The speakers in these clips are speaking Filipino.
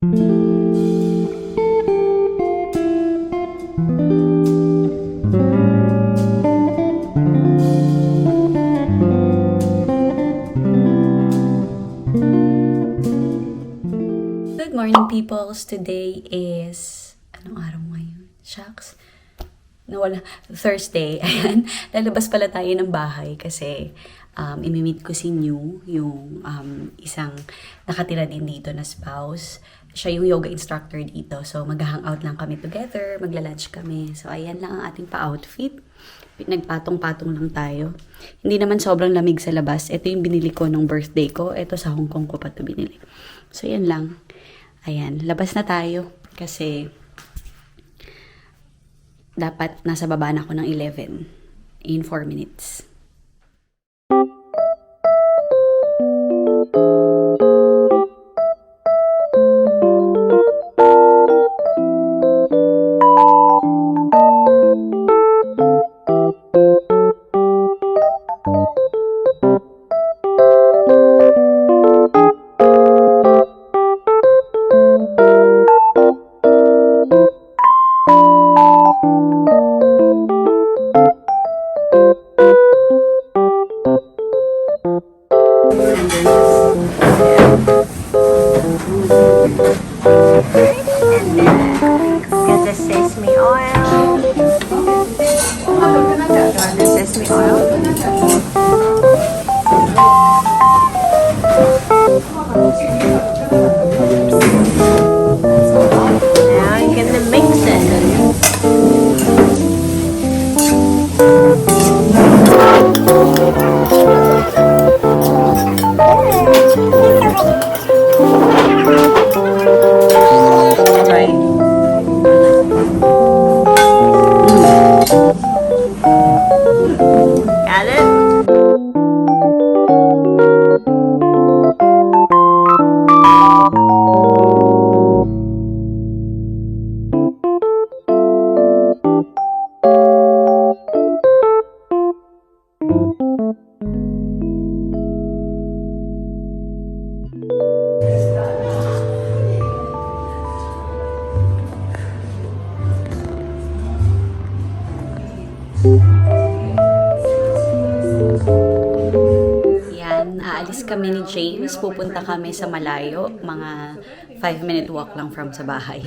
Good morning, peoples. Today is, anong araw ngayon? Shucks. Nawala. Thursday. Ayan. Lalabas pala tayo ng bahay kasi imimit ko si New, yung isang nakatira din dito na spouse. Siya yung yoga instructor dito. So, mag-hangout lang kami together. Magla-lunch kami. So, ayan lang ang ating pa-outfit. Nagpatong-patong lang tayo. Hindi naman sobrang lamig sa labas. Ito yung binili ko nung birthday ko. Ito sa Hong Kong ko pa ito binili. So, yan lang. Ayan, labas na tayo kasi dapat nasa baba na ako ng 11 in 4 minutes. Get the sesame oil. The sesame oil. Now you can mix it. Got it? Yan, aalis kami ni James. Pupunta kami sa malayo. Mga 5-minute walk lang from sa bahay.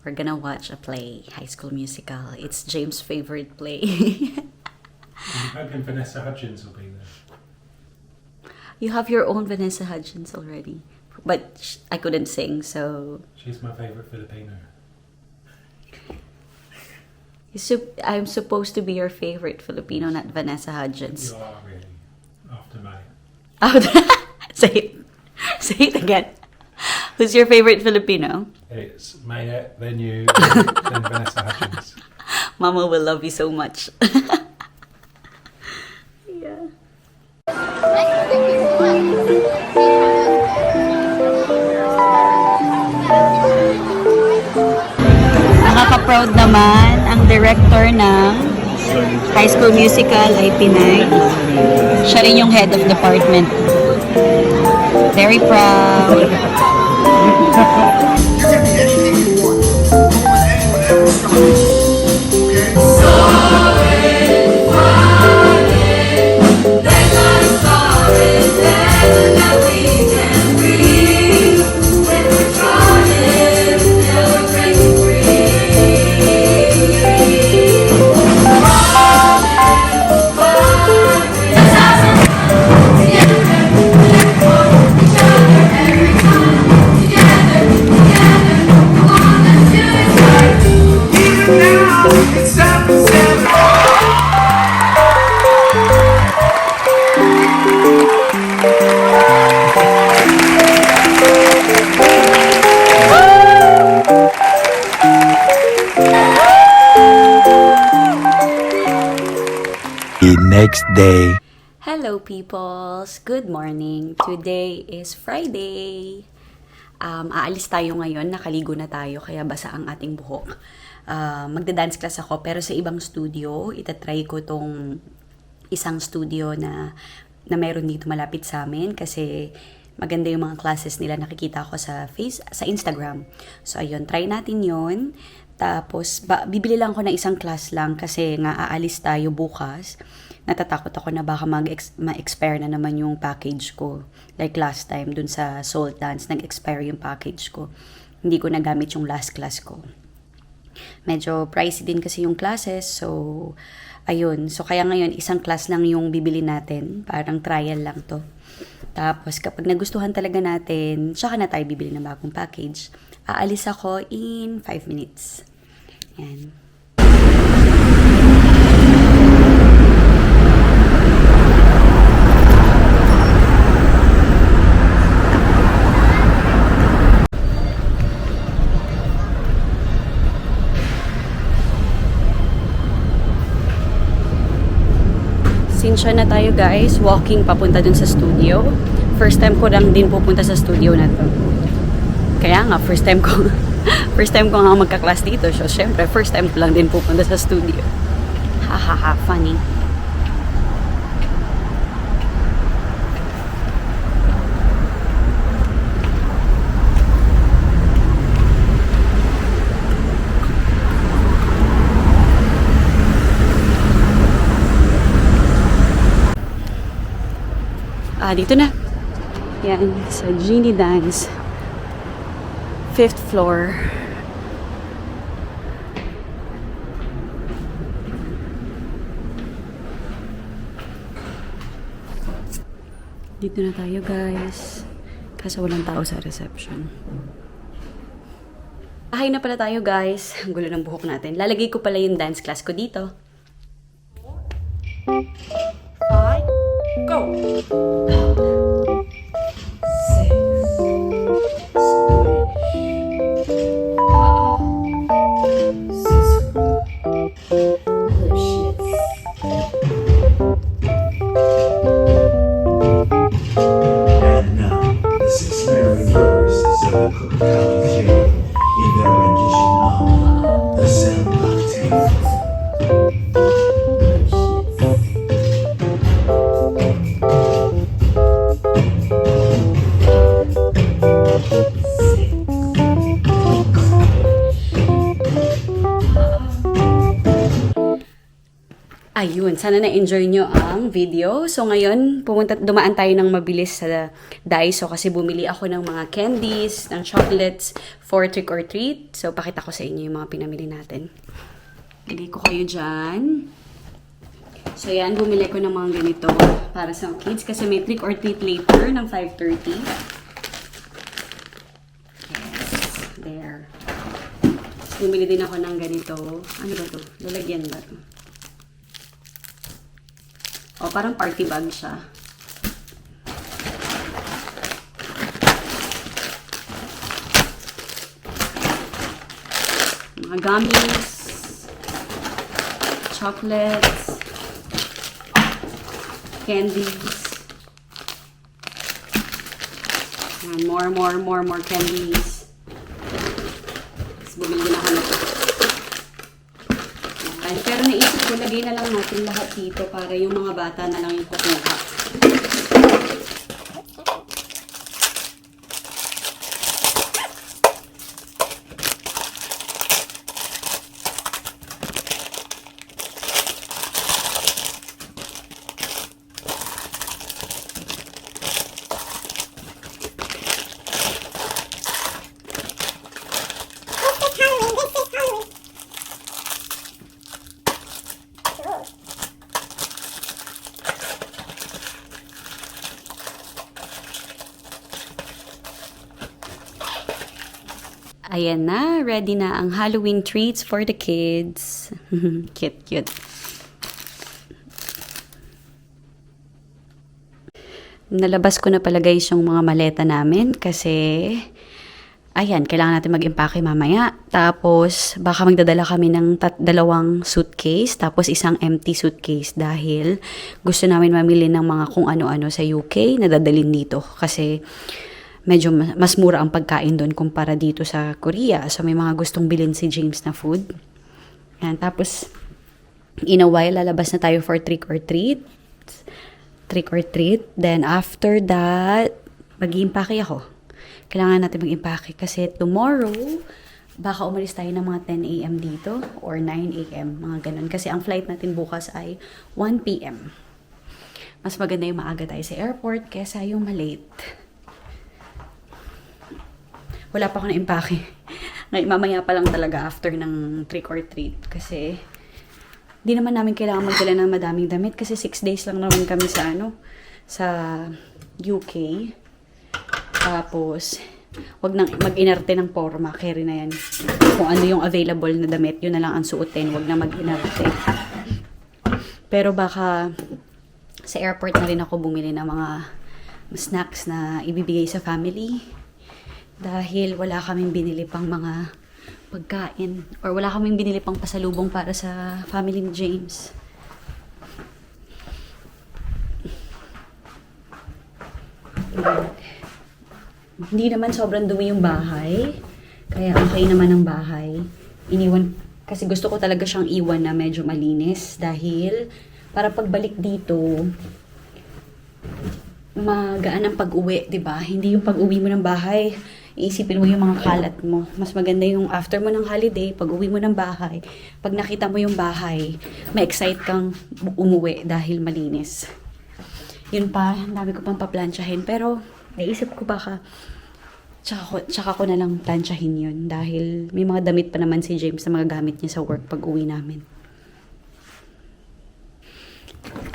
We're gonna watch a play, High School Musical. It's James' favorite play. I'm hoping Vanessa Hudgens will be there. You have your own Vanessa Hudgens already. But I couldn't sing, so... She's my favourite Filipino. I'm supposed to be your favorite Filipino, not Vanessa Hudgens. You are really, after May. Say it. Say it again. Who's your favorite Filipino? It's Mayette, then you, then Vanessa Hudgens. Mama will love you so much. Yeah. Nakaka-proud naman ang director ng High School Musical ay Pinay. Siya rin yung head of department. Very proud. The next day. Hello peoples! Good morning! Today is Friday. Aalis tayo ngayon, nakaligo na tayo kaya basa ang ating buhok. Magda-dance class ako pero sa ibang studio. Itatry ko tong isang studio na meron dito malapit sa amin kasi maganda yung mga classes nila, nakikita ko sa Instagram. So ayun, try natin yon. Tapos bibili lang ako ng isang class lang kasi nga aalis tayo bukas. Natatakot ako na baka ma-expire na naman yung package ko. Like last time dun sa soul dance, nag-expire yung package ko. Hindi ko nagamit yung last class ko. Medyo pricey din kasi yung classes, so ayun. So kaya ngayon isang class lang yung bibili natin, parang trial lang to. Tapos kapag nagustuhan talaga natin, saka na tayo bibili ng bagong package. Aalis ako in 5 minutes. Yan. Sinsya na tayo guys, walking papunta dun sa studio. First time ko lang din pupunta sa studio na to. Kaya nga, first time ko nga magka-class dito. So, syempre, first time ko lang din pupunta sa studio. Hahaha, funny. Dito na. Yan, sa Genie Dance. 5th floor. Dito na tayo guys. Kaso walang tao sa reception. Bahay na pala tayo guys. Ang gulo ng buhok natin. Lalagay ko pala yung dance class ko dito. 5, go! And now, the 6 Mary Brothers of the Cook County Fair in their rendition of The Sound Octave. Ayun, sana na-enjoy nyo ang video. So ngayon, dumaan tayo ng mabilis sa Daiso kasi bumili ako ng mga candies, ng chocolates for trick or treat. So pakita ko sa inyo yung mga pinamili natin. Bili ko kayo dyan. So yan, bumili ko ng mga ganito para sa kids kasi may trick or treat later ng 5:30. Yes, there. Bumili din ako ng ganito. Ano ba to? Lalagyan ba to? O, parang party bag siya. Mga gummies, chocolates, candies. And more candies. Tapos bumili din ako nito. Pero naisip ko, lagay na lang natin lahat dito para yung mga bata na lang yung kukuha. Ayan na, ready na ang Halloween treats for the kids. Cute. Nalabas ko na pala guys yung mga maleta namin kasi ayan, kailangan natin mag-impake mamaya. Tapos, baka magdadala kami ng 2 suitcase, tapos isang empty suitcase dahil gusto namin mamili ng mga kung ano-ano sa UK na dadalhin dito. Kasi, medyo mas mura ang pagkain doon kumpara dito sa Korea. So, may mga gustong bilhin si James na food. Yan, tapos, in a while, lalabas na tayo for trick or treat. Then, after that, mag-i-impake ako. Kailangan natin mag-impake kasi tomorrow, baka umalis tayo ng mga 10 a.m. dito or 9 a.m. Mga ganun. Kasi ang flight natin bukas ay 1 p.m. Mas maganda yung maaga tayo sa airport kesa yung malate. Wala pa ako na impake. Ngayon, mamaya pa lang talaga after ng trick or treat. Kasi, di naman namin kailangan magdala ng madaming damit. Kasi 6 days lang naman kami sa, sa UK. Tapos, wag nang mag-inerte ng forma. Carry na yan. Kung ano yung available na damit, yun na lang ang suotin. Wag na mag-inerte. Pero baka, sa airport na rin ako bumili ng mga snacks na ibibigay sa family. Dahil wala kaming binili pang mga pagkain or wala kaming binili pang pasalubong para sa family ni James. Hindi naman sobrang dumi yung bahay. Kaya okay naman ang bahay. Iniwan, kasi gusto ko talaga siyang iwan na medyo malinis. Dahil para pagbalik dito, magaan ang pag-uwi, diba? Hindi yung pag-uwi mo ng bahay, iisipin mo yung mga kalat mo. Mas maganda yung after mo ng holiday, pag-uwi mo ng bahay, pag nakita mo yung bahay, ma-excite kang umuwi dahil malinis. Yun pa, ang dami ko pang paplansyahin. Pero, naisip ko baka, tsaka ko na lang plansyahin yun. Dahil may mga damit pa naman si James na mga gamit niya sa work pag-uwi namin.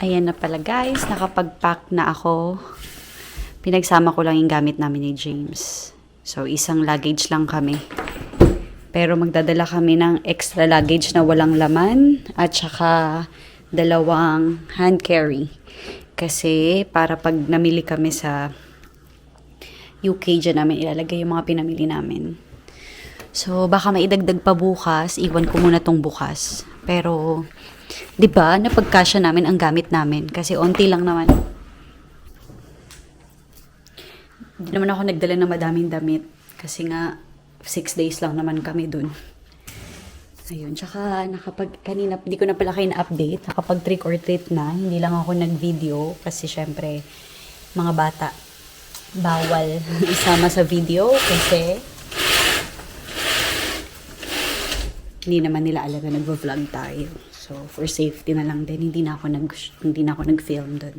Ayan na pala guys, nakapag-pack na ako. Pinagsama ko lang yung gamit namin ni James. So, isang luggage lang kami. Pero magdadala kami ng extra luggage na walang laman at saka 2 hand carry. Kasi para pag namili kami sa UK, dyan namin ilalagay yung mga pinamili namin. So, baka maidagdag pa bukas. Iwan ko muna tong bukas. Pero, di ba, napagkasya namin ang gamit namin. Kasi onti lang naman. Hindi naman ako nagdala ng madaming damit. Kasi nga, 6 days lang naman kami dun. Ayun, tsaka kanina, di ko na pala kayo na-update. Nakapag trick or treat na. Hindi lang ako nag-video. Kasi syempre, mga bata, bawal isama sa video. Kasi, hindi naman nila alam na nag-vlog tayo. So, for safety na lang din, hindi na ako nag-film doon.